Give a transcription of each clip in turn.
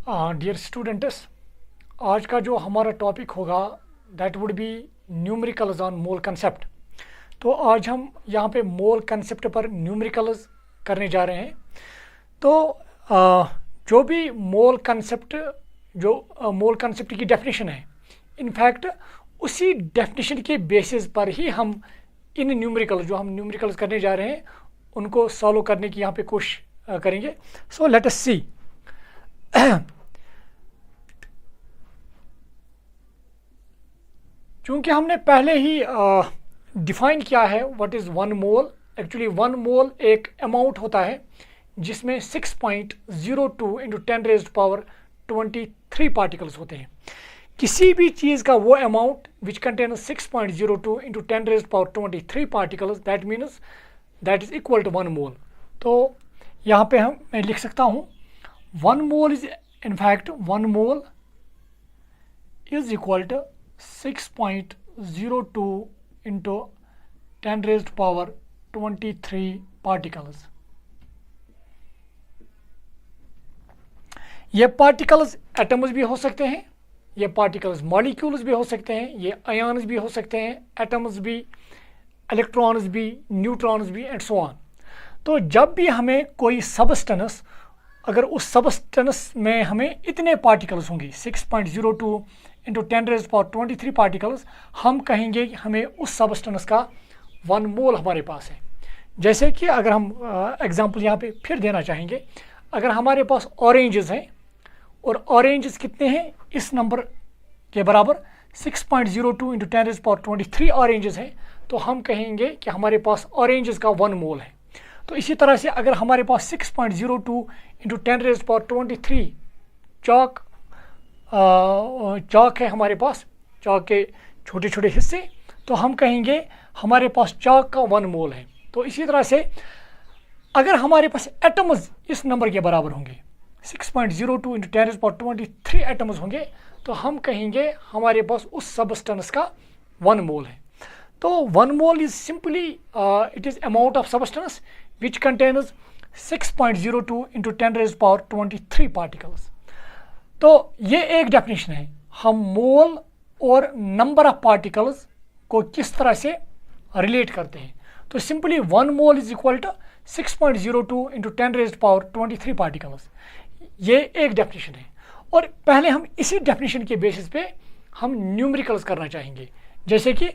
Dear students, आज का जो हमारा टॉपिक होगा that would B numericals on mole concept. तो आज हम यहाँ पे मोल कंसेप्ट पर न्यूमेरिकल्स करने जा रहे हैं। तो जो भी मोल कंसेप्ट की डेफिनेशन है, इनफैक्ट उसी डेफिनेशन के बेसिस पर ही हम इन न्यूमेरिकल्स करने जा रहे हैं उनको सॉल्व करने की यहाँ पे कोशिश करेंगे। सो लेट अस सी। चूँकि हमने पहले ही डिफाइन किया है what is one mole. Actually one mole एक अमाउंट होता है जिसमें 6.02 इंटू 10⁻23 पार्टिकल्स होते हैं। किसी भी चीज़ का वो amount which contain 6.02 into 10⁻23 particles, that means that is equal to one mole. तो यहाँ पे मैं लिख सकता हूँ one mole is in fact one mole is equal to 6.02 into 10⁻23 particles. ये पार्टिकल्स एटम्स भी हो सकते हैं, ये पार्टिकल्स मॉलिक्यूल्स भी हो सकते हैं, ये आयन्स भी हो सकते हैं, एटम्स भी, इलेक्ट्रॉन्स भी, न्यूट्रॉन्स भी एंड सो ऑन। तो जब भी हमें कोई सबस्टेंस, अगर उस सबस्टेंस में हमें इतने पार्टिकल्स होंगे 6.02 इंटू 10⁻23 पार्टिकल्स, हम कहेंगे कि हमें उस सबस्टेंस का वन मोल हमारे पास है। जैसे कि अगर हम एग्जांपल यहाँ पे फिर देना चाहेंगे, अगर हमारे पास ऑरेंजेस हैं और ऑरेंजेस कितने हैं इस नंबर के बराबर 6.02 इंटू 10⁻23 ऑरेंजेस हैं, तो हम कहेंगे कि हमारे पास ऑरेंजेस का वन मोल है। तो इसी तरह से अगर हमारे पास 6.02 इंटू 10⁻23 चॉक है, हमारे पास चॉक के छोटे छोटे हिस्से, तो हम कहेंगे हमारे पास चॉक का वन मोल है। तो इसी तरह से अगर हमारे पास एटम्स इस नंबर के बराबर होंगे 6.02 इंटू 10⁻23 एटम्स होंगे, तो हम कहेंगे हमारे पास उस सबस्टेंस का वन मोल है। तो one mole is simply it is amount of substance which contains 6.02 into 10⁻23 particles. तो ये एक डेफिनेशन है, हम मोल और नंबर ऑफ पार्टिकल्स को किस तरह से रिलेट करते हैं। तो simply one mole is equal to 6.02 into 10⁻23 particles, ये एक डेफिनेशन है। और पहले हम इसी डेफिनेशन के बेसिस पे हम न्यूमेरिकल्स करना चाहेंगे। जैसे कि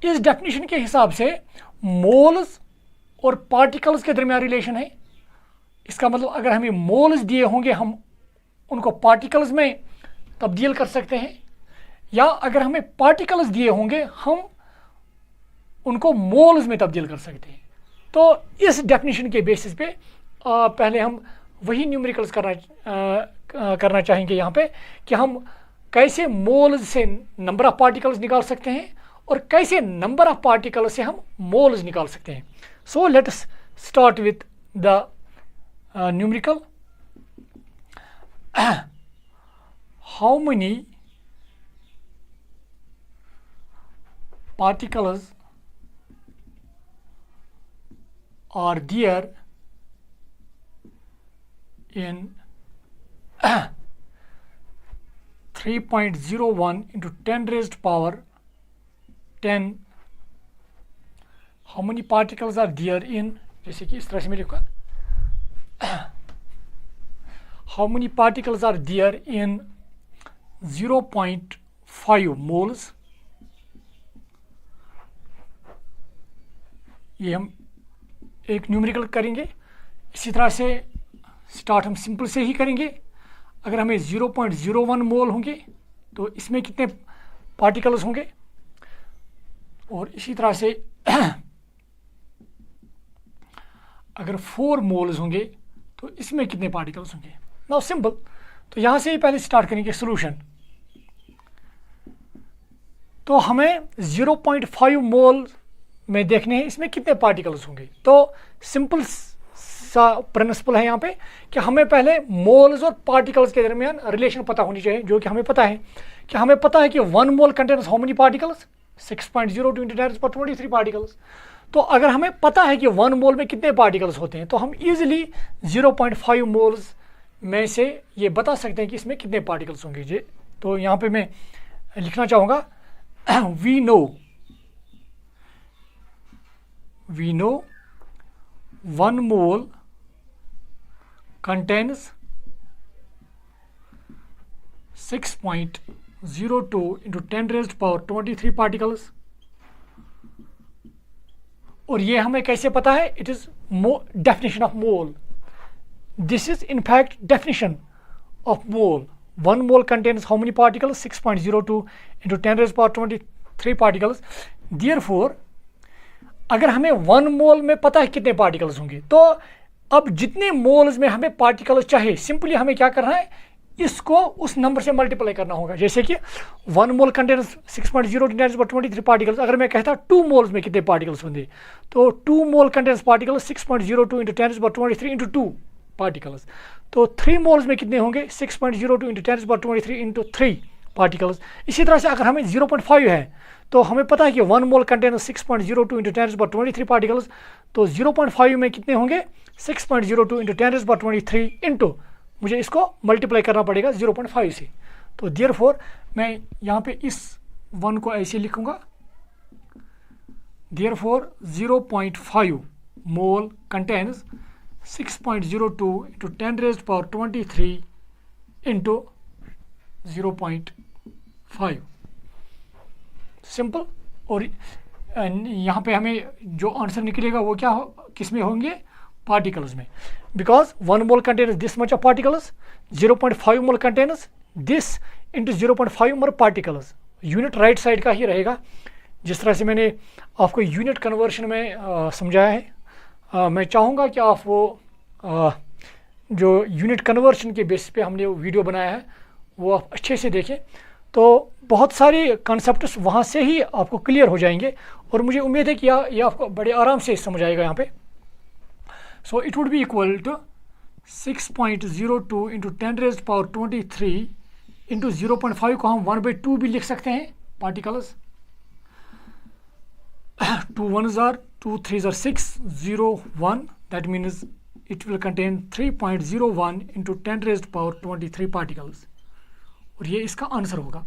इस डेफिनेशन के हिसाब से मोल्स और पार्टिकल्स के दरमियान रिलेशन है। इसका मतलब अगर हमें मोल्स दिए होंगे हम उनको पार्टिकल्स में तब्दील कर सकते हैं, या अगर हमें पार्टिकल्स दिए होंगे हम उनको मोल्स में तब्दील कर सकते हैं। तो इस डेफिनेशन के बेसिस पे पहले हम वही न्यूमेरिकल्स करना चाहेंगे यहाँ पे कि हम कैसे मोल्स से नंबर ऑफ पार्टिकल्स निकाल सकते हैं और कैसे नंबर ऑफ पार्टिकल्स से हम मोल्स निकाल सकते हैं। So let us start with the numerical. How many particles are there in 3.01 into 10⁻10? How many particles are there in, जैसे कि इस तरह से मैं लिखूँगा, how many particles are there in 0.5 moles? ये हम एक न्यूमेरिकल करेंगे। इसी तरह से स्टार्ट हम सिंपल से ही करेंगे। अगर हमें 0.01 मोल होंगे तो इसमें कितने पार्टिकल्स होंगे, और इसी तरह से अगर 4 मोल्स होंगे तो इसमें कितने पार्टिकल्स होंगे। नाउ सिंपल, तो यहाँ से ही पहले स्टार्ट करेंगे सोल्यूशन। तो हमें 0.5 मोल में देखने हैं इसमें कितने पार्टिकल्स होंगे। तो सिंपल सा प्रिंसिपल है यहाँ पे कि हमें पहले मोल्स और पार्टिकल्स के दरमियान रिलेशन पता होनी चाहिए, जो कि हमें पता है कि one mole contains how many particles 6.02 into 10⁻23 particles. तो अगर हमें पता है कि 1 मोल में कितने पार्टिकल्स होते हैं तो हम इजीली 0.5 मोल्स में से ये बता सकते हैं कि इसमें कितने पार्टिकल्स होंगे जी। तो यहाँ पे मैं लिखना चाहूँगा we know 1 mole contains 6.02 into 10 raised power 23 particles। और ये हमें कैसे पता है? It is definition of mole. This is in fact definition of mole. 1 mole contains how many particles? 6.02 into 10 raised power 23 particles. Therefore अगर हमें 1 मोल में पता है कितने पार्टिकल्स होंगे, तो अब जितने मोल्स में हमें पार्टिकल्स चाहिए, सिंपली हमें क्या करना है, इसको उस नंबर से मल्टीप्लाई करना होगा। जैसे कि 1 मोल कंटेन्स 6.0 पार्टिकल्स, अगर मैं कहता 2 मोल्स में कितने पार्टिकल्स होंगे, तो 2 mole contains particles 6.02 into 10⁻23 into 2 particles. तो 3 मोल्स में कितने होंगे? 6.02 into 10⁻23 into 3 पार्टिकल्स। इसी तरह से अगर हमें 0.5 है, तो हमें पता है कि 1 मोल कंटेन्स 6.02 into 10⁻23 पार्टिकल्स, तो 0.5 में कितने होंगे? 6.02 into 10⁻23 इंटू, मुझे इसको मल्टीप्लाई करना पड़ेगा 0.5 से। तो देयरफॉर मैं यहाँ पे इस 1 को ऐसे लिखूँगा, देयरफॉर 0.5 मोल कंटेन्स 6.02 into 10⁻23 इंटू 0.5। सिंपल। और यहाँ पे हमें जो आंसर निकलेगा वो क्या किस में होंगे? पार्टिकल्स में। Because 1 mole contains this much of particles, 0.5 mole contains this into 0.5 mole particles. Unit right side का ही रहेगा, जिस तरह से मैंने आपको यूनिट कन्वर्शन में समझाया है। मैं चाहूँगा कि आप वो जो यूनिट कन्वर्शन के बेसिस पे हमने वीडियो बनाया है वो आप अच्छे से देखें, तो बहुत सारे कॉन्सेप्ट्स वहाँ से ही आपको क्लियर हो जाएंगे। और मुझे उम्मीद है कि ये आपको बड़े आराम से समझ आएगा यहाँ पे। So it would be equal to 6.02 into 10⁻23 into 0.5 को हम 1/2 भी लिख सकते हैं particles. 2 1s are 2 3s are 6 0 1, that means it will contain 3.01 into 10⁻23 particles। और ये इसका आंसर होगा।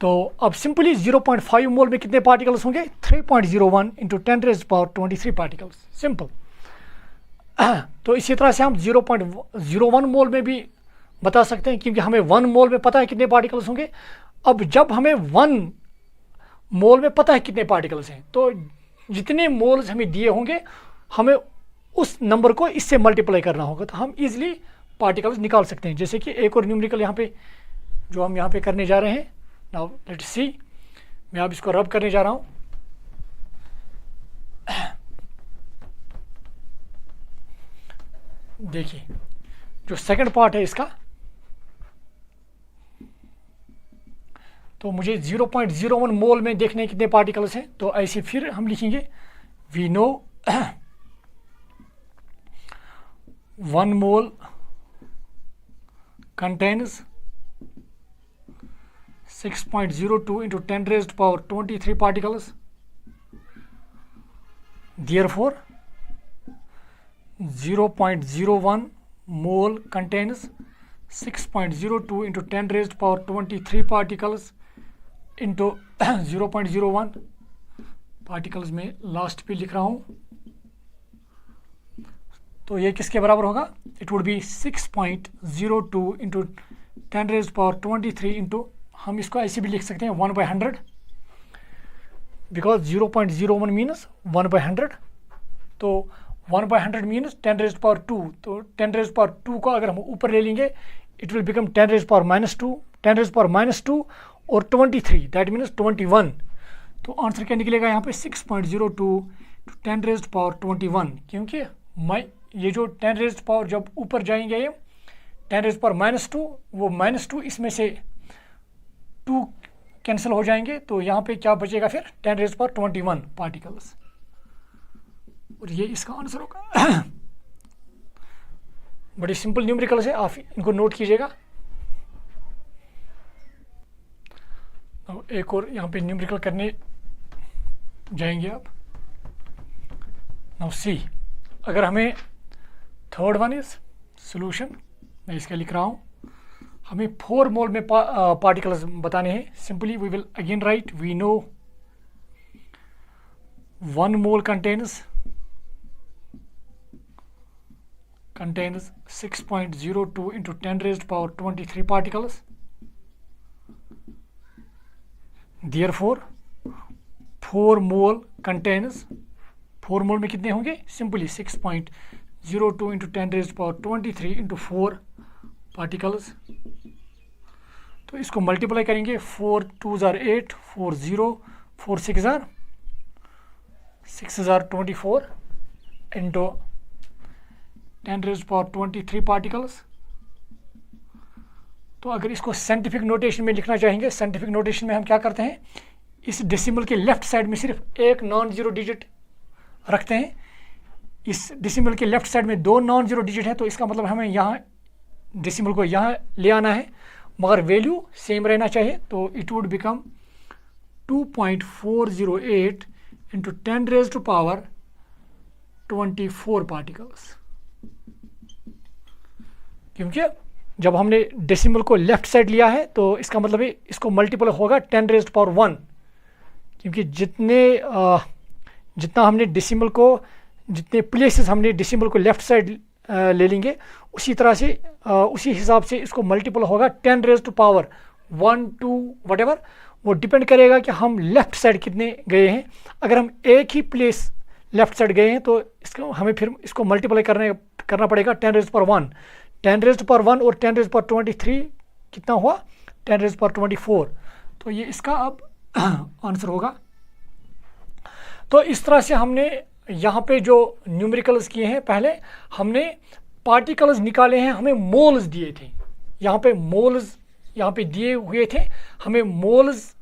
तो अब सिंपली 0.5 मोल में कितने पार्टिकल्स होंगे? 3.01 into 10⁻23 पार्टिकल्स। सिंपल। तो इसी तरह से हम 0.01 मोल में भी बता सकते हैं, क्योंकि हमें 1 मोल में पता है कितने पार्टिकल्स होंगे। अब जब हमें 1 मोल में पता है कितने पार्टिकल्स हैं, तो जितने मोल्स हमें दिए होंगे हमें उस नंबर को इससे मल्टीप्लाई करना होगा, तो हम इजीली पार्टिकल्स निकाल सकते हैं। जैसे कि एक और न्यूमेरिकल यहाँ पे जो हम यहाँ पे करने जा रहे हैं। नाउ लेट्स सी, मैं अब इसको रब करने जा रहा हूँ। देखिए जो सेकंड पार्ट है इसका, तो मुझे 0.01 मोल में देखने कितने पार्टिकल्स हैं। तो ऐसे फिर हम लिखेंगे we know 1 mole contains 6.02 into 10⁻23 particles। Therefore 0.01 mole contains 6.02 into 10⁻23 particles into 0.01 particles में लास्ट पे लिख रहा हूँ। तो ये किसके बराबर होगा? It would B 6.02 into 10⁻23 into, हम इसको ऐसे भी लिख सकते हैं 1/100, बिकॉज 0.01 मीन्स 1/100। तो 1/100 मीन्स 10⁻²। तो 10⁻² को अगर हम ऊपर ले लेंगे इट विल बिकम 10⁻², 10⁻² और 23, दैट मीन्स 21। तो आंसर क्या निकलेगा यहाँ पे? 6.02 10⁻21, क्योंकि ये जो 10⁻, जब ऊपर जाएंगे ये 10⁻², वो -2 इसमें से 2 कैंसिल हो जाएंगे, तो यहाँ पे क्या बचेगा फिर? 10⁻21 पार्टिकल्स। और ये इसका आंसर होगा। बड़ी सिंपल न्यूमेरिकल्स है, आप इनको नोट कीजिएगा। अब एक और यहाँ पे न्यूमेरिकल करने जाएंगे आप। नाउ सी, अगर हमें थर्ड वन इज सोल्यूशन, मैं इसका लिख रहा हूँ। हमें 4 मोल में पार्टिकल्स बताने हैं। Simply we will again write, we know 1 mole contains 6.02 into 10 raised power 23 particles. Therefore 4 mole contains, 4 मोल में कितने होंगे? Simply 6.02 into 10 raised power 23 into 4 particles। तो इसको मल्टीप्लाई करेंगे, 4 2s are 8, 4 0, 4 6s are 24 into 10 raised power 23 particles। तो अगर इसको scientific notation में लिखना चाहेंगे, साइंटिफिक नोटेशन में हम क्या करते हैं, इस डेसिमल के लेफ्ट साइड में सिर्फ एक नॉन जीरो डिजिट रखते हैं। इस डेसिमल के लेफ्ट साइड में 2 नॉन जीरो डिजिट है, तो इसका मतलब हमें यहाँ डेसिमल को यहाँ ले आना है, मगर वैल्यू सेम रहना चाहिए। तो it would become 2.408 into 10 raised to power 24 particles। क्योंकि जब हमने डेसिमल को लेफ्ट साइड लिया है तो इसका मतलब है इसको मल्टीपल होगा 10 रेज्ड पावर 1, क्योंकि जितना हमने डेसिमल को, जितने प्लेसेस हमने डेसिमल को लेफ्ट साइड ले लेंगे, उसी तरह से उसी हिसाब से इसको मल्टीपल होगा 10 रेज्ड टू पावर 1 2 वटेवर। वो डिपेंड करेगा कि हम लेफ़्ट साइड कितने गए हैं। अगर हम एक ही प्लेस लेफ़्ट साइड गए हैं तो इसको हमें फिर इसको मल्टीप्लाई करना पड़ेगा 10 रेज़्ड पावर 1। 10 रेज़्ड पावर 1 और 10 रेज़्ड पावर 23 कितना हुआ? 10 रेज़्ड पावर 24। तो ये इसका अब आंसर होगा। तो इस तरह से हमने यहाँ पे जो न्यूमेरिकल्स किए हैं, पहले हमने पार्टिकल्स निकाले हैं, हमें मोल्स दिए थे। यहाँ पे मोल्स यहाँ पे दिए हुए थे, हमें मोल्स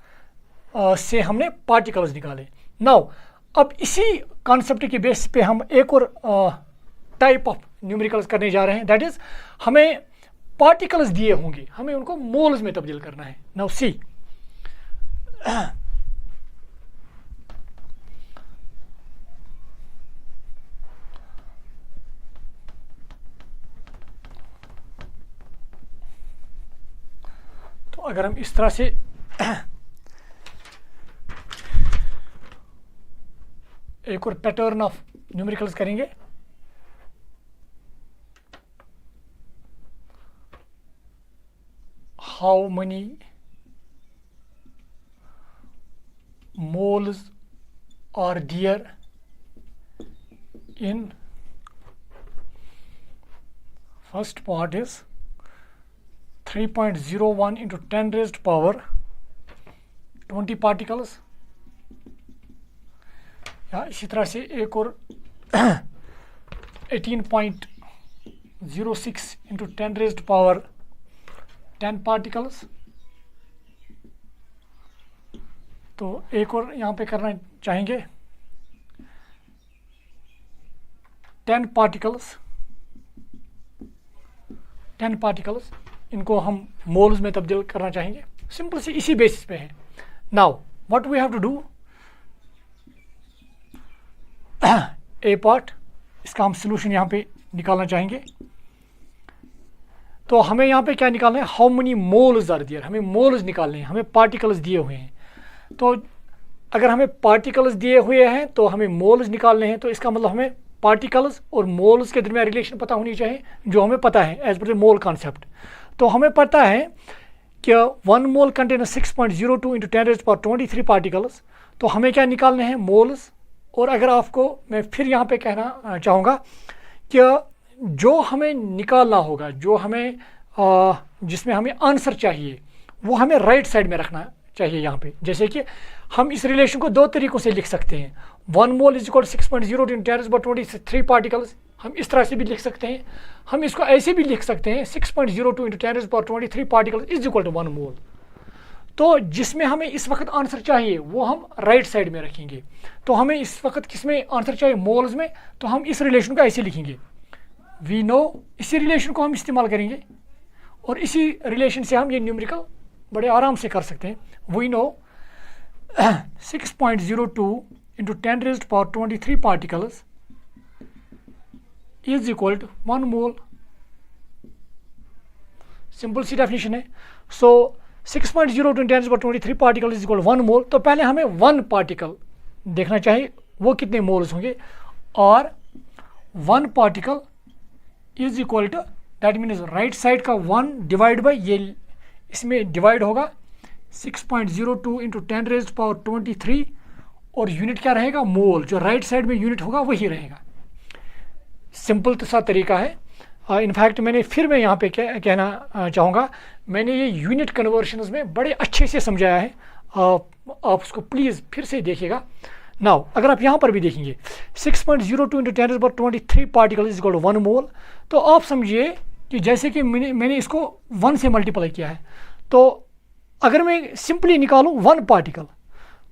से हमने पार्टिकल्स निकाले। नाउ अब इसी कॉन्सेप्ट के बेस पे हम एक और टाइप ऑफ न्यूमेरिकल्स करने जा रहे हैं, दैट इज हमें पार्टिकल्स दिए होंगे, हमें उनको मोल्स में तब्दील करना है। नाउ सी, तो अगर हम इस तरह से एक और पैटर्न ऑफ न्यूमेरिकल्स करेंगे, how many moles are there in, first part is 3.01 into 10 raised power 20 particles, या इसी तरह से एक और 18.06 into 10 raised power 10 particles। तो एक और यहाँ पे करना चाहेंगे 10 पार्टिकल्स, इनको हम मोल्स में तब्दील करना चाहेंगे। सिंपल सी इसी बेसिस पे है। Now what we have to do, a part, इसका हम सोल्यूशन यहाँ पे निकालना चाहेंगे। तो हमें यहाँ पे क्या निकालना है, how many moles are there, हमें मोल्स निकालने हैं, हमें पार्टिकल्स दिए हुए हैं। तो अगर हमें पार्टिकल्स दिए हुए हैं तो हमें मोल्स निकालने हैं, तो इसका मतलब हमें पार्टिकल्स और मोल्स के दरमियान रिलेशन पता होनी चाहिए, जो हमें पता है as per the mole concept. तो हमें पता है कि 1 mole contain 6.02 into 10 raised power 23 particles. तो हमें क्या निकालने हैं, मोल्स। और अगर आपको मैं फिर यहाँ पे कहना चाहूँगा कि जो हमें निकालना होगा, जो हमें जिसमें हमें आंसर चाहिए, वो हमें राइट साइड में रखना चाहिए यहाँ पे। जैसे कि हम इस रिलेशन को 2 तरीक़ों से लिख सकते हैं। 1 mole is equal 6.02 into 10 raised power 23 particles, हम इस तरह से भी लिख सकते हैं। हम इसको ऐसे भी लिख सकते हैं 6.02 into 10 raised power 23 particles is equal to 1 mole. तो जिसमें हमें इस वक्त आंसर चाहिए वो हम राइट साइड में रखेंगे। तो हमें इस वक्त किस में आंसर चाहिए, मोल्स में। तो हम इस रिलेशन को ऐसे लिखेंगे, वी नो, इसी रिलेशन को हम इस्तेमाल करेंगे और इसी रिलेशन से हम ये न्यूमेरिकल बड़े आराम से कर सकते हैं। We know 6.02 into 10 raised power 23 particles is equal to 1 mole. Simple सी डेफिनेशन है। So 6.02 × 10⁻23 particle is equal 1 mole. तो पहले हमें 1 पार्टिकल देखना चाहिए वो कितने मोल्स होंगे, और 1 particle is equal to that means right side का 1 डिवाइड बाई ये, इसमें डिवाइड होगा 6.02 × 10⁻23 और यूनिट क्या रहेगा, मोल। जो राइट साइड में यूनिट होगा वही रहेगा। सिंपल सा तरीका है। इनफैक्ट मैं यहाँ पे कहना चाहूँगा, मैंने ये यूनिट कन्वर्शंस में बड़े अच्छे से समझाया है, आप उसको प्लीज़ फिर से देखिएगा। नाउ अगर आप यहाँ पर भी देखेंगे 6.02 × 10⁻23 particle is equal to 1 mole, तो आप समझिए कि जैसे कि मैंने इसको 1 से मल्टीप्लाई किया है, तो अगर मैं सिंपली निकालूँ 1 पार्टिकल,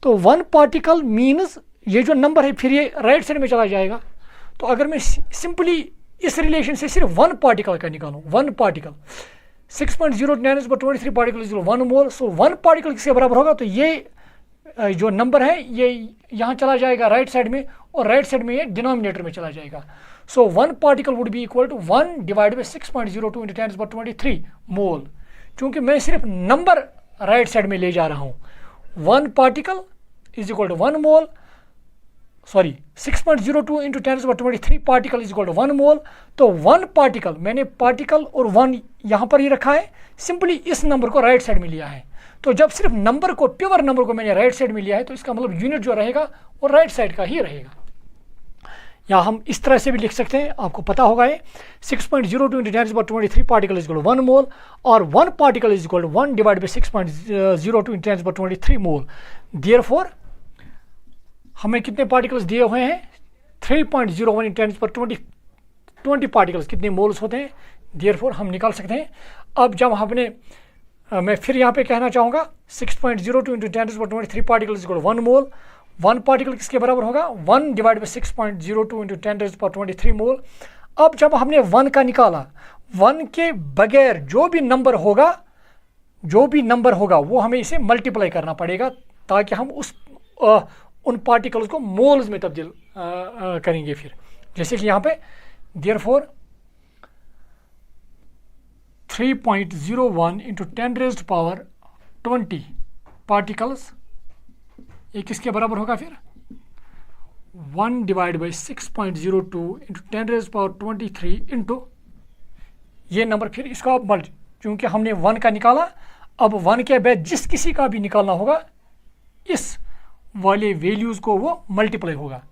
तो 1 पार्टिकल मीन्स ये जो नंबर है फिर ये राइट साइड में चला जाएगा। तो अगर मैं सिंपली इस रिलेशन से सिर्फ 1 पार्टिकल का निकालूँ, 1 particle 6.02 × 10⁻23 particle is 1 mole, so 1 particle किसके बराबर होगा, तो ये जो नंबर है ये यहाँ चला जाएगा राइट साइड में, और राइट साइड में ये डिनोमिनेटर में चला जाएगा। So 1 particle would be equal to 1 divide by 6.02 × 10⁻23 mole. क्योंकि मैं सिर्फ नंबर राइट साइड में ले जा रहा हूँ, 1 particle is equal to 1 mole, sorry 6.02 × 10⁻23 particle is equal to 1 mole. तो 1 पार्टिकल, मैंने पार्टिकल और 1 यहाँ पर ही रखा है, सिंपली इस नंबर को राइट साइड में लिया है। तो जब सिर्फ नंबर को, प्योर नंबर को मैंने राइट साइड में लिया है, तो इसका मतलब यूनिट जो रहेगा वो राइट साइड का ही रहेगा। या हम इस तरह से भी लिख सकते हैं, आपको पता होगा ये 6.02 × 10⁻23 particle is equal to 1 mole, और 1 particle is equal to 1 divide by 6.02 × 10⁻23 mole. Therefore हमें कितने पार्टिकल्स दिए हुए हैं, 3.01 × 10⁻20 पार्टिकल्स कितने मोल्स होते हैं। देयरफॉर हम निकाल सकते हैं। अब जब हमने मैं फिर यहाँ पे कहना चाहूँगा 6.02 × 10⁻23 particle is equal to 1 mole. 1 particle किसके बराबर होगा, 1 डिवाइड बाई 6.02 × 10⁻23 मोल। अब जब हमने 1 का निकाला, 1 के बगैर जो भी नंबर होगा वो हमें इसे मल्टीप्लाई करना पड़ेगा, ताकि हम उन पार्टिकल्स को मोल्स में तब्दील करेंगे। फिर जैसे कि यहाँ पे देयरफॉर 3.01 × 10⁻20 पार्टिकल्स, ये किसके बराबर होगा, फिर 1 डिवाइड बाई 6.02 × 10⁻23 इंटू ये नंबर, फिर इसका मल्ट, क्योंकि हमने 1 का निकाला, अब 1 के बाद जिस किसी का भी निकालना होगा इस वाले वैल्यूज़ को वो मल्टीप्लाई होगा।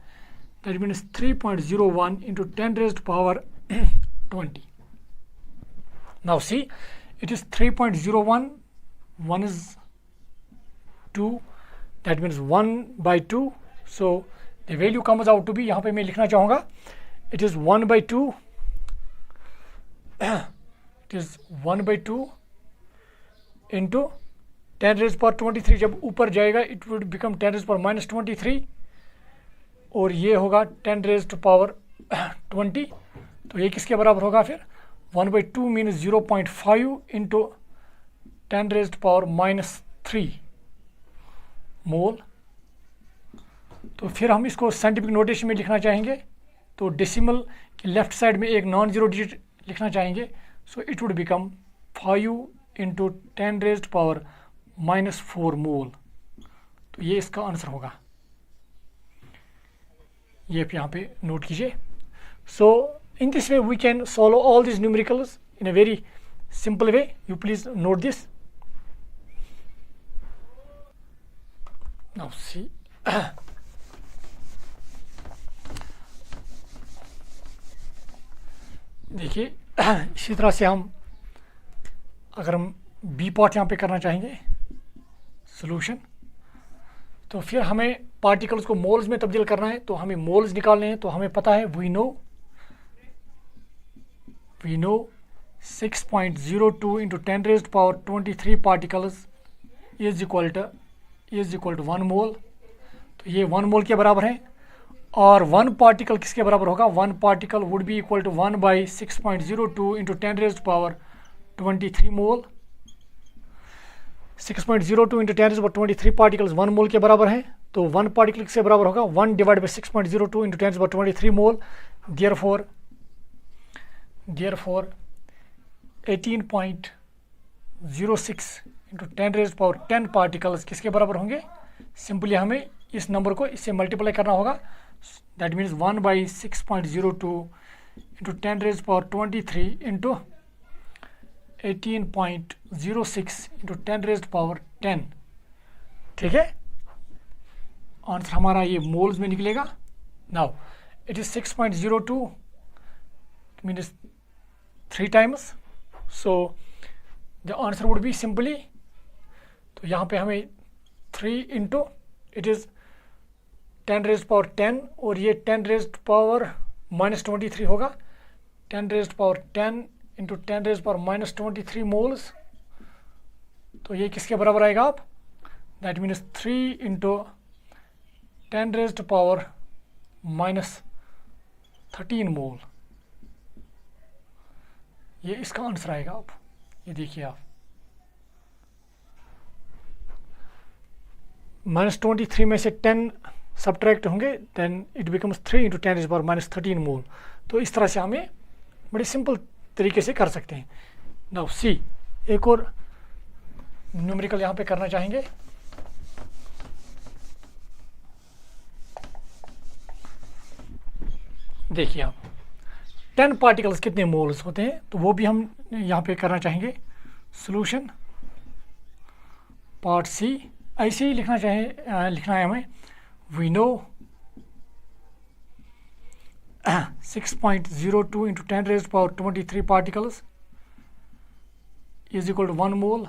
That means 3.01 × 10⁻20। Now see, it is 3.01, 1 is 2, that means 1 by 2, so the value comes out to be, यहाँ पे मैं लिखना चाहूँगा, it is 1 by 2, it is 1 by 2 into 10⁻23, जब ऊपर जाएगा it would become 10⁻−23, और ये होगा 10⁻20, तो ये किसके बराबर होगा, फिर 1 by 2 मीन्स 0.5 इंटू 10⁻³ मोल। तो फिर हम इसको साइंटिफिक नोटेशन में लिखना चाहेंगे, तो डेसिमल के लेफ्ट साइड में एक नॉन जीरो डिजिट लिखना चाहेंगे, सो इट वुड बिकम 5 इंटू 10⁻⁻4 मोल। तो ये इसका आंसर होगा, ये यहाँ पे नोट कीजिए। सो in this way we can solve all these numericals in a very simple way. You please note this. Now see, देखिए इसी तरह से हम अगर हम बी पार्ट यहाँ पे करना चाहेंगे सॉल्यूशन, तो फिर हमें पार्टिकल्स को मोल्स में तब्दील करना है, तो हमें मोल्स निकालने हैं। तो हमें पता है we know 6.02 × 10⁻23 particles is equal to 1 mole. तो ये 1 मोल के बराबर है, और 1 पार्टिकल किसके बराबर होगा, 1 particle would be equal to 1 by 6.02 × 10⁻23 mole. 6.02 × 10⁻23 particles 1 mole के बराबर हैं, तो 1 पार्टिकल किसके बराबर होगा, 1 divide by 6.02 × 10⁻23 mole. Therefore therefore 18.06 into 10⁻10 particles किसके बराबर होंगे? सिंपली हमें इस नंबर को इससे मल्टीप्लाई करना होगा। That means 1/6.02 into 10⁻23 into 18.06 into 10⁻10। ठीक है, आंसर हमारा ये मोल्स में निकलेगा। Now it is 6.02 means 3 times, so the answer would be simply, तो यहाँ पे हमें 3 इंटू इट इज़ 10⁻10 और ये 10⁻−23 होगा। 10⁻10 इंटू 10⁻−23 मोल्स, तो ये किसके बराबर आएगा आप? दैट मीन्स 3 इंटू 10⁻−13 मोल, ये इसका आंसर आएगा। आप ये देखिए, आप -23 में से 10 सब्ट्रैक्ट होंगे, देन इट बिकम्स 3 इंटू 10⁻−13 मोल। तो इस तरह से हमें बड़े सिंपल तरीके से कर सकते हैं। नाउ सी, एक और न्यूमेरिकल यहाँ पे करना चाहेंगे। देखिए आप 10 पार्टिकल्स कितने मोल्स होते हैं, तो वो भी हम यहाँ पे करना चाहेंगे। सॉल्यूशन पार्ट सी ऐसे ही लिखना है हमें। We know 6.02 into 10⁻23 particles is equal to 1 mole,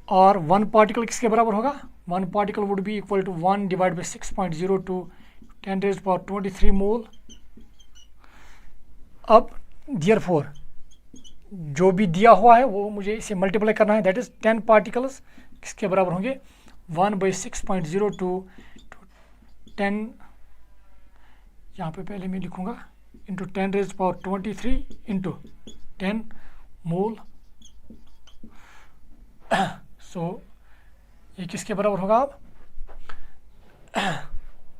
और 1 पार्टिकल किसके बराबर होगा? 1 particle would be equal to 1 divide by 6.02 10⁻23 mole. अब देयरफॉर जो भी दिया हुआ है वो मुझे इसे मल्टीप्लाई करना है। दैट इज 10 पार्टिकल्स किसके बराबर होंगे? 1/6.02 10, यहाँ पे पहले मैं लिखूँगा, इंटू 10⁻23 इंटू 10 मोल। सो ये किसके बराबर होगा? आप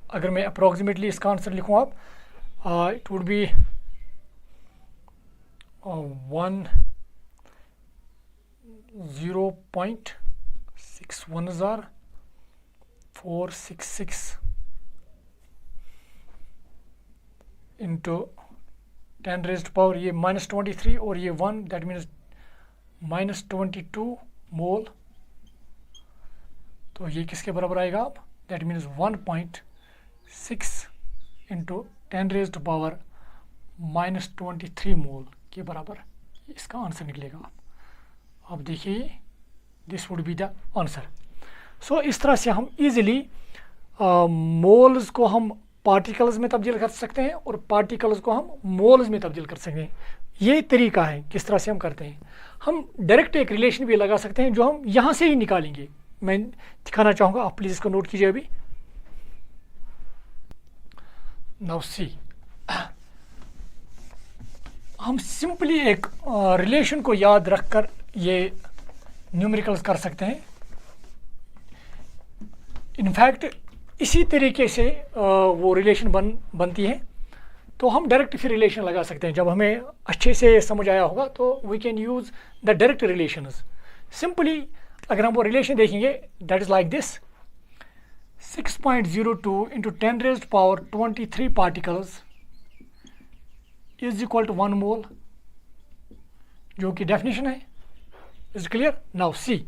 अगर मैं अप्रॉक्सीमेटली इसका आंसर लिखूँ, आप इट वुड बी 0.61466 इंटू 10⁻, ये -23 और ये 1, दैट मीन्स -22 मोल। तो ये किसके बराबर आएगा? आप दैट मीन्स 1.6 इंटू 10⁻−23 मोल के बराबर इसका आंसर निकलेगा। आप देखिए, this would be the answer. So इस तरह से हम इजीली मोल्स को हम पार्टिकल्स में तब्दील कर सकते हैं और पार्टिकल्स को हम मोल्स में तब्दील कर सकते हैं। ये तरीका है किस तरह से हम करते हैं। हम डायरेक्ट एक रिलेशन भी लगा सकते हैं जो हम यहाँ से ही निकालेंगे। मैं दिखाना चाहूँगा, आप प्लीज़ इसको नोट कीजिए। अभी नाउ सी, हम सिंपली एक रिलेशन को याद रखकर ये न्यूमेरिकल्स कर सकते हैं। इनफैक्ट इसी तरीके से वो रिलेशन बनती है, तो हम डायरेक्ट फिर रिलेशन लगा सकते हैं। जब हमें अच्छे से समझ आया होगा तो we can use the direct relations. Simply अगर हम वो रिलेशन देखेंगे, that is like this: 6.02 into 10⁻23 particles is equal to 1 mole, जो कि डेफिनेशन है। Is clear? नाउ सी,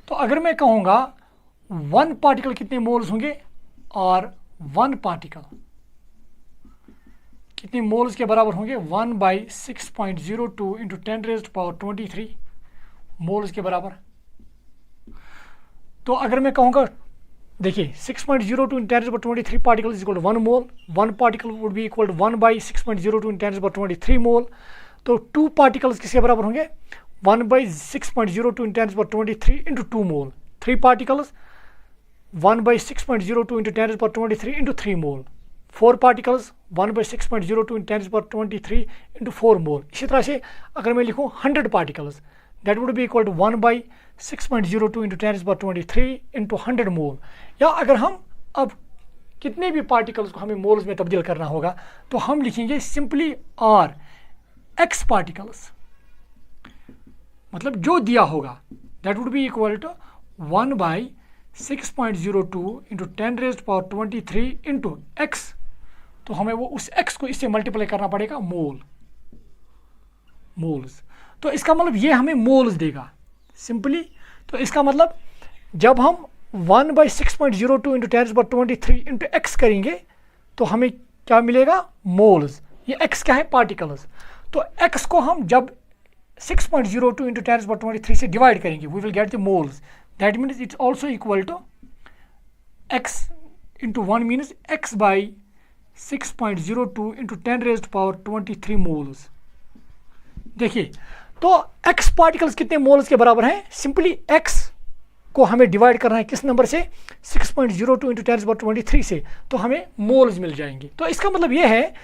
तो अगर मैं कहूँगा 1 पार्टिकल कितने मोल्स होंगे, और 1 पार्टिकल कितने मोल्स के बराबर होंगे? 1/6.02 इंटू 10⁻23 मोल्स के बराबर। तो अगर मैं कहूँगा, देखिए 6.02 in 10⁻23 particle is equal to 1 mole, 1 particle would be equal to 1/6.02 in 10⁻23 mole. तो 2 पार्टिकल्स किसके बराबर होंगे? 1/6.02 in 10⁻23 into 2 mole. 3 particles 1/6.02 into 10⁻23 into 3 mole. 4 particles 1/6.02 in 10⁻23 into 4 mole. इसी तरह से अगर मैं लिखूँ 100 particles, that would be equal to 1/6.02 into 10⁻23 into 100 mole. या अगर हम अब कितने भी पार्टिकल्स को हमें मोल्स में तब्दील करना होगा, तो हम लिखेंगे सिंपली आर x पार्टिकल्स, मतलब जो दिया होगा, that would be equal to 1/6.02 into 10⁻23 into x। तो हमें वो उस x को इससे मल्टीप्लाई करना पड़ेगा मोल्स। तो इसका मतलब ये हमें मोल्स देगा सिंपली। तो इसका मतलब जब हम 1/6.02 इंटू 10⁻23 इंटू x करेंगे तो हमें क्या मिलेगा? मोल्स। ये x क्या है? पार्टिकल्स। तो x को हम जब 6.02 इंटू 10⁻23 से डिवाइड करेंगे, we will get the moles. That means it's also equal to x into 1 means x/6.02 into 10⁻23 moles. देखिए, तो x पार्टिकल्स कितने मोल्स के बराबर हैं? सिंपली x को हमें डिवाइड करना है किस नंबर से? 6.02 इंटू 10⁻23 से, तो हमें मोल्स मिल जाएंगे। तो इसका मतलब ये है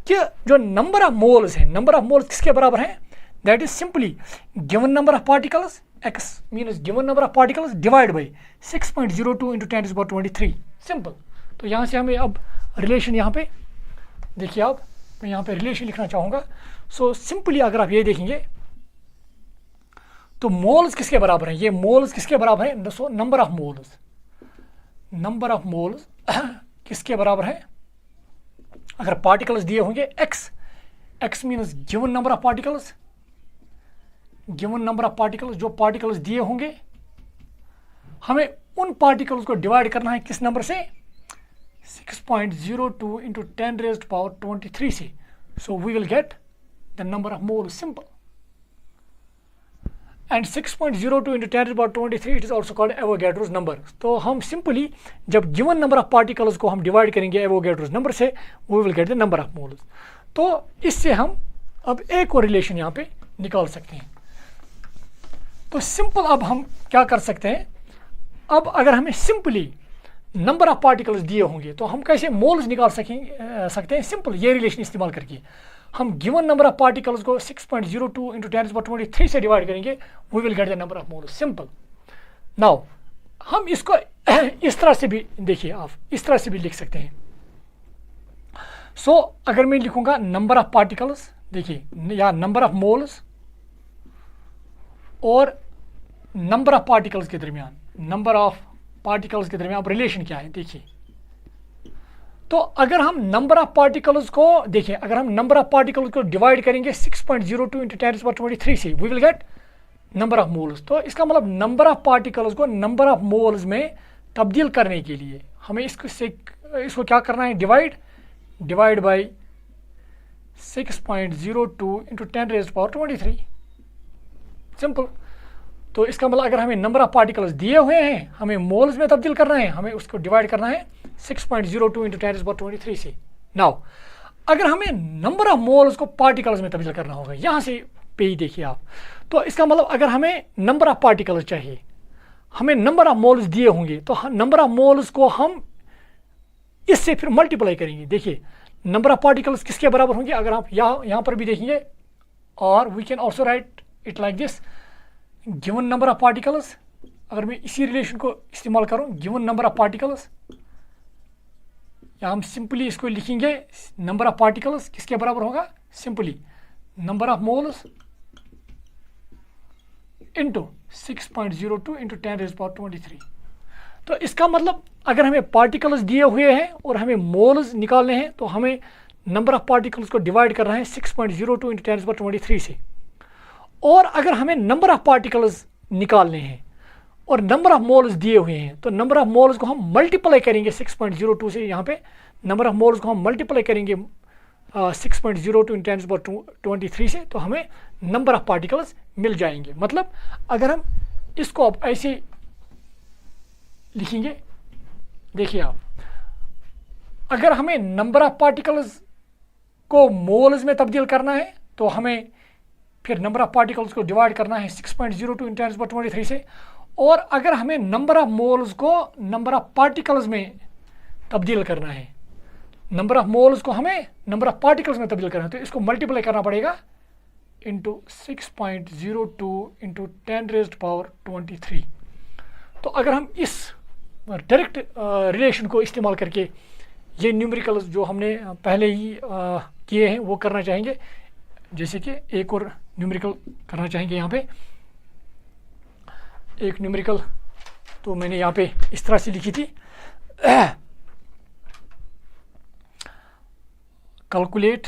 कि जो नंबर ऑफ मोल्स है, नंबर ऑफ मोल्स किसके बराबर हैं? That is simply given number of particles, x means given number of particles divide by 6.02 into 10⁻23। Simple. तो यहाँ से हमें अब रिलेशन, यहाँ पे देखिए आप, मैं यहाँ पे रिलेशन लिखना चाहूँगा। सो सिंपली अगर आप ये देखेंगे तो मोल्स किसके बराबर हैं? ये मोल्स किसके बराबर हैं? सो नंबर ऑफ मोल्स किसके बराबर है? अगर पार्टिकल्स दिए होंगे x means given number of particles, जो पार्टिकल्स दिए होंगे हमें उन पार्टिकल्स को डिवाइड करना है किस नंबर से? 6.02 इंटू 10⁻23 से। So we will get the number of moles, simple. And 6.02 into 10⁻23 it is also called Avogadro's number. तो हम सिंपली जब गिवन नंबर ऑफ पार्टिकल्स को हम डिवाइड करेंगे एवोगैड्रोस नंबर से, we will get the number of moles. तो इससे हम अब एक और रिलेशन यहाँ पे निकाल सकते हैं। तो सिंपल अब हम क्या कर सकते हैं? अब अगर हमें सिंपली नंबर ऑफ पार्टिकल्स दिए होंगे तो हम कैसे मोल्स निकाल सकते हैं? सिंपल ये रिलेशन इस्तेमाल करके हम गिवन नंबर ऑफ पार्टिकल्स को 6.02 इंटू 10⁻23 से डिवाइड करेंगे, we will get the number of moles, simple. Now हम इसको इस तरह से भी, देखिए आप इस तरह से भी लिख सकते हैं। सो अगर मैं लिखूंगा नंबर ऑफ पार्टिकल्स, देखिए, या नंबर ऑफ मोल्स और नंबर ऑफ पार्टिकल्स के दरमियान, अब रिलेशन क्या है? देखिए, तो अगर हम नंबर ऑफ पार्टिकल्स को देखिए, अगर हम नंबर ऑफ पार्टिकल्स को डिवाइड करेंगे 6.02 इंटू 10⁻23 से, we will get number of moles. तो इसका मतलब नंबर ऑफ पार्टिकल्स को नंबर ऑफ मोल्स में तब्दील करने के लिए हमें इसको क्या करना है? Divide by 6.02 into 10⁻23, simple. तो इसका मतलब अगर हमें नंबर ऑफ पार्टिकल्स दिए हुए हैं, हमें मोल्स में तब्दील करना है, हमें उसको डिवाइड करना है 6.02 इंटू 10⁻23 से। नाउ अगर हमें नंबर ऑफ मोल्स को पार्टिकल्स में तब्दील करना होगा, यहाँ से पे ही देखिए आप, तो इसका मतलब अगर हमें नंबर ऑफ पार्टिकल्स चाहिए, हमें नंबर ऑफ मोल्स दिए होंगे, तो नंबर ऑफ मोल्स को हम इससे फिर मल्टीप्लाई करेंगे। देखिए, नंबर ऑफ पार्टिकल्स किसके बराबर होंगे? अगर आप यहाँ पर भी देखेंगे, और we can also write it like this, given number of particles, अगर मैं इसी रिलेशन को इस्तेमाल करूं, गिवन नंबर ऑफ पार्टिकल्स, या हम सिंपली इसको लिखेंगे नंबर ऑफ पार्टिकल्स किसके बराबर होगा? Simply number of moles into 6.02 into 10⁻23। तो इसका मतलब अगर हमें पार्टिकल्स दिए हुए हैं और हमें मोल्स निकालने हैं, तो हमें नंबर ऑफ पार्टिकल्स को डिवाइड करना है 6.02 इंटू 10⁻23 से। और अगर हमें नंबर ऑफ पार्टिकल्स निकालने हैं और नंबर ऑफ मोल्स दिए हुए हैं, तो नंबर ऑफ मोल्स को हम मल्टीप्लाई करेंगे 6.02 से। यहाँ पे नंबर ऑफ मोल्स को हम मल्टीप्लाई करेंगे 6.02 इंटू 10⁻23 से, तो हमें नंबर ऑफ पार्टिकल्स मिल जाएंगे। मतलब अगर हम इसको अब ऐसे लिखेंगे, देखिए आप, अगर हमें नंबर ऑफ पार्टिकल्स को मोल्स में तब्दील करना है, तो हमें फिर नंबर ऑफ पार्टिकल्स को डिवाइड करना है 6.02 इंटू 10⁻23 से। और अगर हमें नंबर ऑफ मोल्स को नंबर ऑफ पार्टिकल्स में तब्दील करना है, नंबर ऑफ मोल्स को हमें नंबर ऑफ पार्टिकल्स में तब्दील करना है, तो इसको मल्टीप्लाई करना पड़ेगा इंटू 6.02 इंटू 10⁻23। तो अगर हम इस डायरेक्ट रिलेशन को इस्तेमाल करके ये न्यूमेरिकल्स जो हमने पहले ही किए हैं वो करना चाहेंगे, जैसे कि एक और न्यूमेरिकल करना चाहेंगे यहाँ पे, एक न्यूमेरिकल तो मैंने यहाँ पे इस तरह से लिखी थी, calculate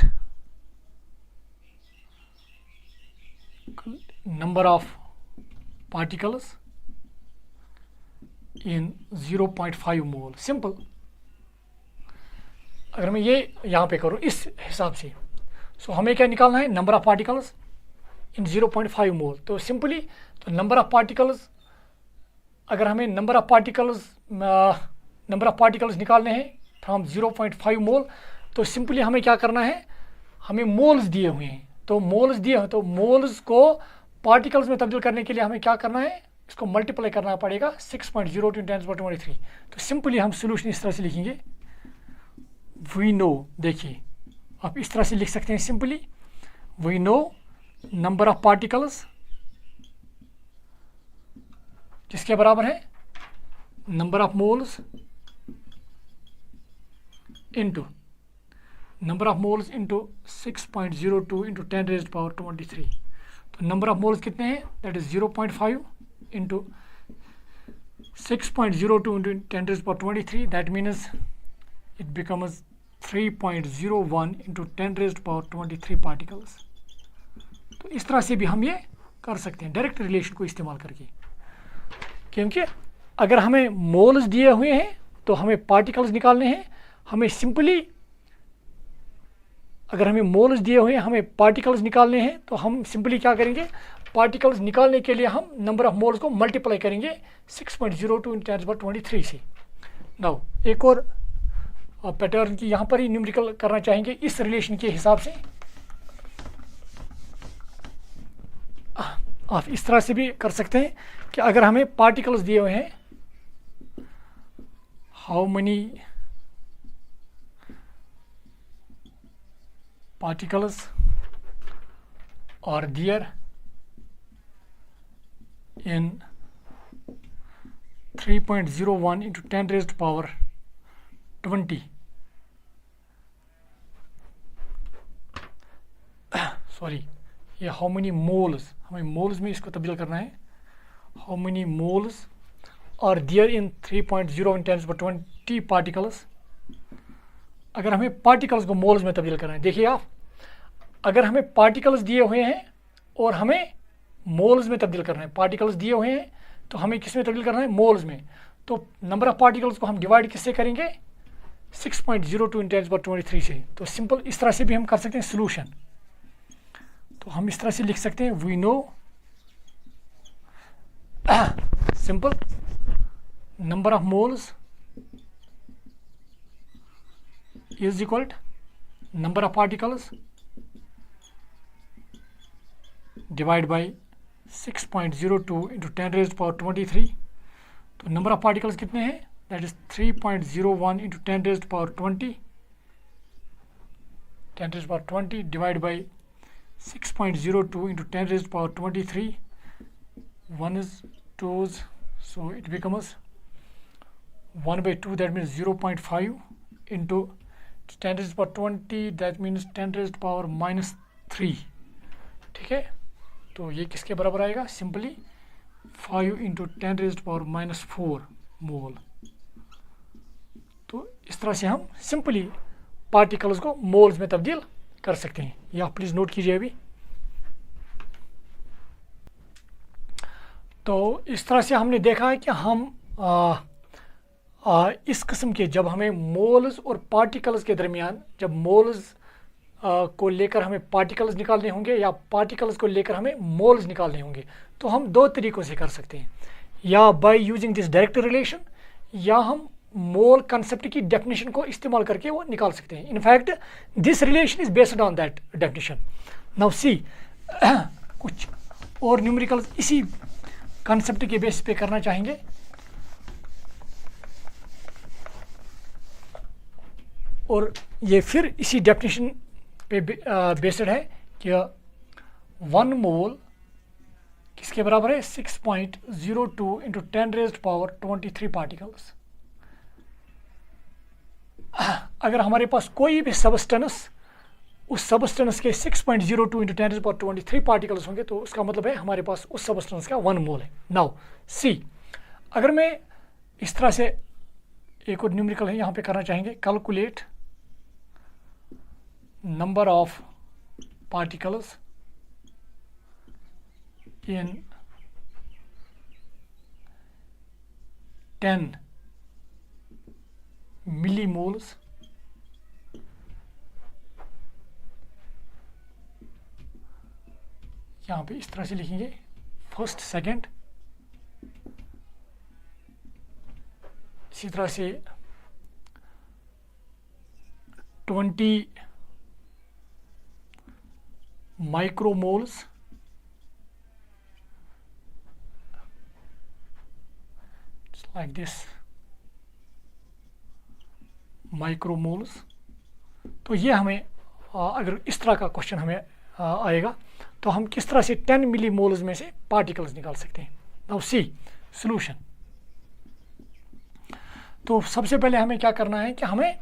number of particles in 0.5 mole. Simple, अगर मैं ये यहाँ पे करूँ इस हिसाब से, सो हमें क्या निकालना है, नंबर ऑफ पार्टिकल्स इन 0.5 मोल। तो सिंपली तो नंबर ऑफ पार्टिकल्स, अगर हमें नंबर ऑफ पार्टिकल्स निकालने हैं फ्रॉम 0.5 मोल, तो सिंपली हमें क्या करना है, हमें मोल्स दिए हुए हैं, तो मोल्स दिए हैं, तो मोल्स को पार्टिकल्स में तब्दील करने के लिए हमें क्या करना है, इसको मल्टीप्लाई करना पड़ेगा 6.02 × 10⁻23। तो सिंपली हम सोल्यूशन इस तरह से लिखेंगे, वी नो, देखिए आप इस तरह से लिख सकते हैं simply, we know number of particles किसके बराबर है, number of moles into number of moles into 6.02 × 10⁻23। तो नंबर ऑफ मोल्स कितने हैं, that is 0.5 into 6.02 × 10⁻23, that means it becomes 3.01 × 10⁻23 particles. तो इस तरह से भी हम ये कर सकते हैं डायरेक्ट रिलेशन को इस्तेमाल करके, क्योंकि अगर हमें मोल्स दिए हुए हैं तो हमें पार्टिकल्स निकालने हैं, हमें सिंपली अगर हमें मोल्स दिए हुए हैं हमें पार्टिकल्स निकालने हैं, तो हम सिंपली क्या करेंगे, पार्टिकल्स निकालने के लिए हम नंबर ऑफ मोल्स को मल्टीप्लाई करेंगे 6.02 × 10⁻23 से। नाउ एक और पैटर्न की यहाँ पर ही न्यूमेरिकल करना चाहेंगे इस रिलेशन के हिसाब से। आप इस तरह से भी कर सकते हैं कि अगर हमें पार्टिकल्स दिए हुए हैं, how many particles are there in 3.01 × 10⁻20, sorry ये हाउ मेनी मोल्स, हमें मोल्स में इसको तब्दील करना है, how many moles are there in 3.0 × 10⁻20 particles. अगर हमें पार्टिकल्स को मोल्स में तब्दील करना है, देखिए आप, अगर हमें पार्टिकल्स दिए हुए हैं और हमें मोल्स में तब्दील करना है, पार्टिकल्स दिए हुए हैं तो हमें किस में तब्दील करना है, मोल्स में, तो नंबर ऑफ पार्टिकल्स को हम डिवाइड किससे करेंगे, 6.02 × 10⁻23 से। तो सिंपल इस तरह से भी हम कर सकते हैं सोल्यूशन। तो हम इस तरह से लिख सकते हैं, we know simple number of moles is equal to number of particles divided by 6.02 × 10⁻23। तो नंबर ऑफ पार्टिकल्स कितने हैं, that is 3.01 × 10⁻20 divide by 6.02 × 10⁻23, 1 is 2's, so it becomes 1/2, that means 0.5 into 10⁻20, that means 10⁻−3। ठीक है, तो ये किसके बराबर आएगा, सिंपली 5 × 10⁻−4 मोल। तो इस तरह से हम सिंपली पार्टिकल्स को मोल्स में तब्दील कर सकते हैं। ये आप प्लीज़ नोट कीजिए अभी। तो इस तरह से हमने देखा है कि हम इस किस्म के, जब हमें मोल्स और पार्टिकल्स के दरमियान, जब मोल्स को लेकर हमें पार्टिकल्स निकालने होंगे या पार्टिकल्स को लेकर हमें मोल्स निकालने होंगे, तो हम दो तरीक़ों से कर सकते हैं, या by using this direct relation, या हम मोल कंसेप्ट की डेफिनेशन को इस्तेमाल करके वो निकाल सकते हैं। In fact this relation is based on that definition. Now see कुछ और न्यूमेरिकल्स इसी कंसेप्ट के बेस पे करना चाहेंगे। और ये फिर इसी डेफिनेशन पे बेस्ड है कि 1 मोल किसके बराबर है, 6.02 × 10⁻23 पार्टिकल्स। अगर हमारे पास कोई भी सबस्टेंस उस सबस्टेंस के 6.02 इंटू 10⁻23 पार्टिकल्स होंगे, तो उसका मतलब है हमारे पास उस सबस्टेंस का 1 मोल है। नाउ सी, अगर मैं इस तरह से एक और न्यूमेरिकल है यहाँ पे करना चाहेंगे, calculate number of particles in 10 millimoles यहाँ पे इस तरह से लिखेंगे, फर्स्ट सेकंड, इसी तरह से 20 माइक्रोमोल्स, लाइक दिस माइक्रोमोल्स। तो ये हमें अगर इस तरह का क्वेश्चन हमें आएगा तो हम किस तरह से 10 मिलीमोल्स में से पार्टिकल्स निकाल सकते हैं। Now see solution. तो सबसे पहले हमें क्या करना है कि हमें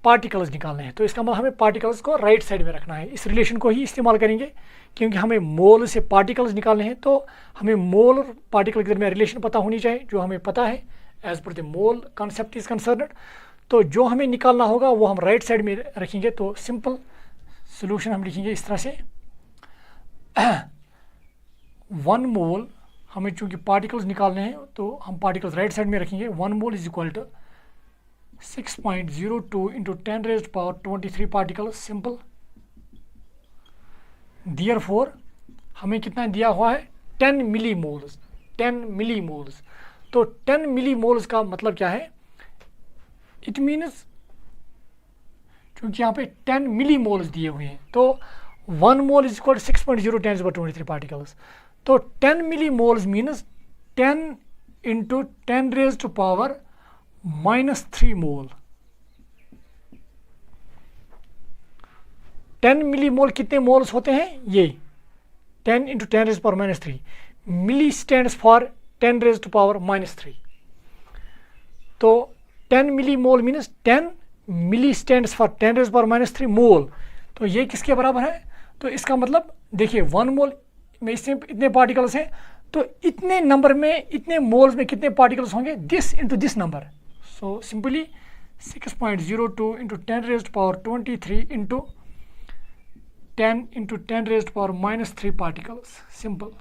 पार्टिकल्स निकालने हैं, तो इसका मतलब हमें पार्टिकल्स को राइट साइड में रखना है। इस रिलेशन को ही इस्तेमाल करेंगे क्योंकि हमें मोल से पार्टिकल्स निकालने हैं, तो हमें मोल और पार्टिकल के दरमियान रिलेशन पता होनी चाहिए, जो हमें पता है as per the mole concept is concerned. तो जो हमें निकालना होगा वो हम राइट साइड में रखेंगे। तो सिंपल सोल्यूशन हम लिखेंगे इस तरह से 1 मोल, हमें चूंकि पार्टिकल्स निकालने हैं तो हम पार्टिकल्स राइट साइड में रखेंगे। 1 mole is equal to 6.02 into 10⁻23 particles, simple. Therefore हमें कितना दिया हुआ है 10 मिलीमोल्स, 10 मिलीमोल्स। तो 10 मिलीमोल्स का मतलब क्या है, इट मीन्स क्योंकि यहाँ पे 10 मिलीमोल्स दिए हुए हैं तो 1 मोल इज इक्वल 6.0 10⁻23 पार्टिकल्स। तो 10 मिलीमोल्स मीन्स 10 इंटू 10⁻³ मोल। 10 मिलीमोल कितने मोल्स होते हैं, ये 10 इंटू 10⁻³ मिली स्टैंड्स फॉर 10⁻³ तो 10 millimole means 10 milli stands for 10⁻³ mole. तो ये किसके बराबर है, तो इसका मतलब देखिए 1 मोल में इसमें इतने पार्टिकल्स हैं, तो इतने नंबर में, इतने मोल्स में कितने पार्टिकल्स होंगे, this into this number. So simply 6.02 into 10⁻23 into 10 into 10⁻³ particles, simple.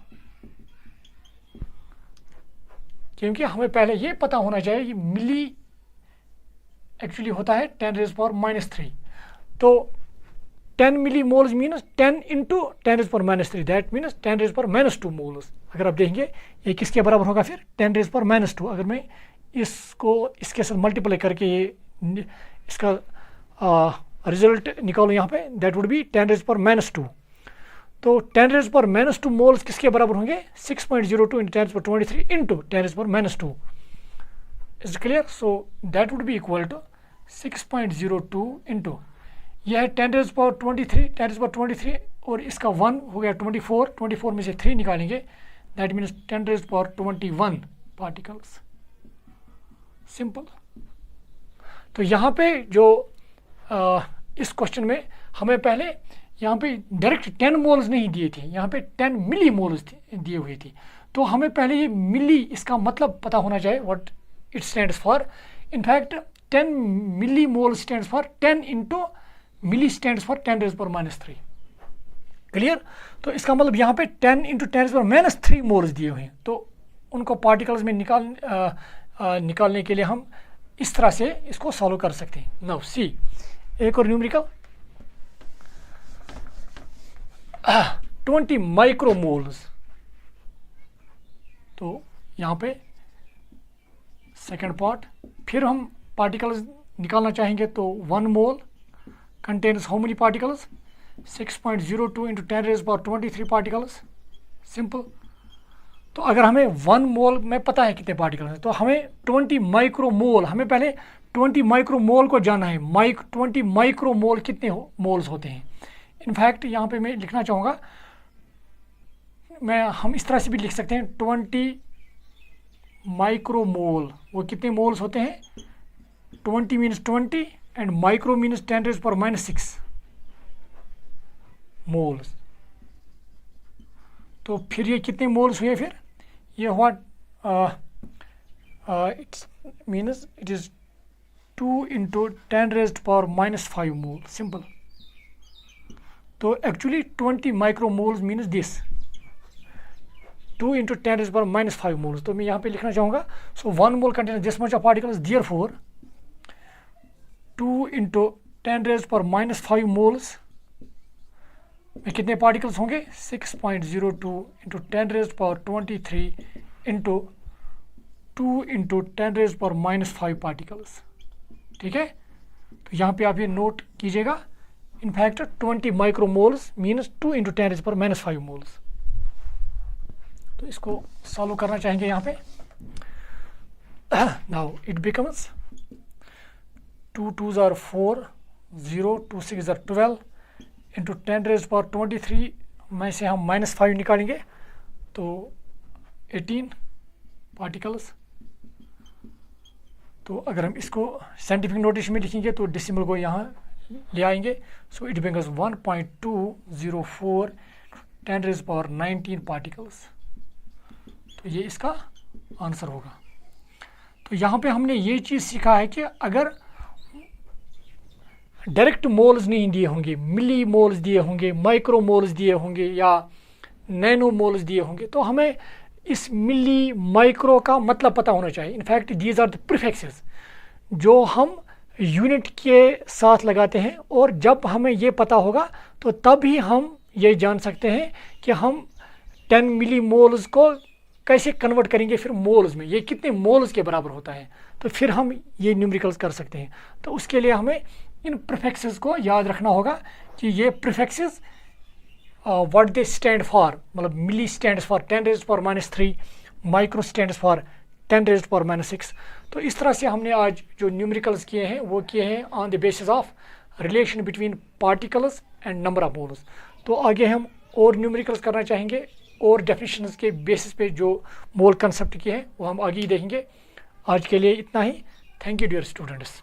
क्योंकि हमें पहले ये पता होना चाहिए कि मिली एक्चुअली होता है 10⁻³ तो 10 milli moles means 10 into 10⁻³, that means 10⁻² moles. अगर आप देखेंगे ये किसके बराबर होगा फिर 10⁻²। अगर मैं इसको इसके साथ मल्टीप्लाई करके ये इसका रिजल्ट निकालूँ यहाँ पे, दैट वुड बी 10⁻²। तो 10⁻² मोल्स किसके बराबर होंगे 6.02 into 10⁻23 into 10⁻²। Is clear. So that would be equal to 6.02 into यह है 10⁻23 और इसका 1 हो गया 24 में से 3 निकालेंगे, दैट मीन्स 10⁻21 पार्टिकल्स, सिंपल। तो यहाँ पे जो इस क्वेश्चन में हमें पहले यहाँ पे डायरेक्ट 10 मोल्स नहीं दिए थे, यहाँ पे 10 मिली मोल्स दिए हुए थे। तो हमें पहले ये मिली इसका मतलब पता होना चाहिए, what it stands for. In fact 10 milli mole stands for 10 into milli stands for 10⁻³ clear. तो इसका मतलब यहाँ पे 10 इंटू 10⁻³ मोल्स दिए हुए हैं, तो उनको पार्टिकल्स में निकालने के लिए हम इस तरह से इसको सॉल्व कर सकते हैं। नाउ सी, एक और न्यूमेरिकल 20 माइक्रोमोल्स। तो यहाँ पे सेकेंड पार्ट, फिर हम पार्टिकल्स निकालना चाहेंगे तो 1 mole contains how many particles, 6.02 into 10⁻23 particles, simple. तो अगर हमें 1 मोल में पता है कितने पार्टिकल्स हैं, तो हमें 20 माइक्रोमोल, हमें पहले 20 माइक्रोमोल को जानना है। 20 माइक्रोमोल कितने मोल्स होते हैं। इनफैक्ट यहाँ पे मैं लिखना चाहूँगा, हम इस तरह से भी लिख सकते हैं 20 माइक्रोमोल, वो कितने मोल्स होते हैं, 20 means 20 and micro means 10⁻⁶। Moles. तो फिर ये कितने मोल्स हुए, फिर ये हुआ it's means it is 2 × 10⁻⁻⁵ mole, simple. तो actually 20 micromoles means this 2 × 10⁻⁵ moles. तो मैं यहाँ पे लिखना चाहूँगा, so 1 mole contain this much of particles, therefore 2 × 10⁻⁵ moles में कितने पार्टिकल्स होंगे, 6.02 × 10⁻23 × 2 × 10⁻⁵ पार्टिकल्स। ठीक है, तो यहाँ पे आप ये नोट कीजिएगा। In fact 20 micromoles means 2 × 10⁻⁵ moles. तो इसको सॉल्व करना चाहेंगे यहाँ पे। Now it becomes 2 2s are 4, 0 2 6s are 12 × 10⁻23 में से हम -5 निकालेंगे तो 18 पार्टिकल्स। तो अगर हम इसको साइंटिफिक नोटेशन में लिखेंगे तो डेसिमल को यहाँ ले आएंगे। So it becomes 1.204 10⁻19 particles. तो ये इसका आंसर होगा। तो यहाँ पे हमने ये चीज़ सीखा है कि अगर डायरेक्ट मोल्स नहीं दिए होंगे, मिली मोल्स दिए होंगे, माइक्रो मोल्स दिए होंगे या नैनो मोल्स दिए होंगे, तो हमें इस मिली माइक्रो का मतलब पता होना चाहिए। In fact these are the prefixes जो हम यूनिट के साथ लगाते हैं, और जब हमें ये पता होगा तो तभी हम ये जान सकते हैं कि हम 10 मिली मोल्स को कैसे कन्वर्ट करेंगे फिर मोल्स में, ये कितने मोल्स के बराबर होता है, तो फिर हम ये न्यूमेरिकल्स कर सकते हैं। तो उसके लिए हमें इन प्रीफिक्सेस को याद रखना होगा कि ये prefixes what they stand for, मतलब milli stands for 10⁻³ micro stands for 10⁻⁻⁶। तो इस तरह से हमने आज जो न्यूमेरिकल्स किए हैं वो किए हैं on the basis of relation between particles and number of moles. तो आगे हम और न्यूमेरिकल्स करना चाहेंगे और डेफिनेशंस के बेसिस पे जो मोल कंसेप्ट किए हैं वो हम आगे ही देखेंगे। आज के लिए इतना ही। Thank you dear students.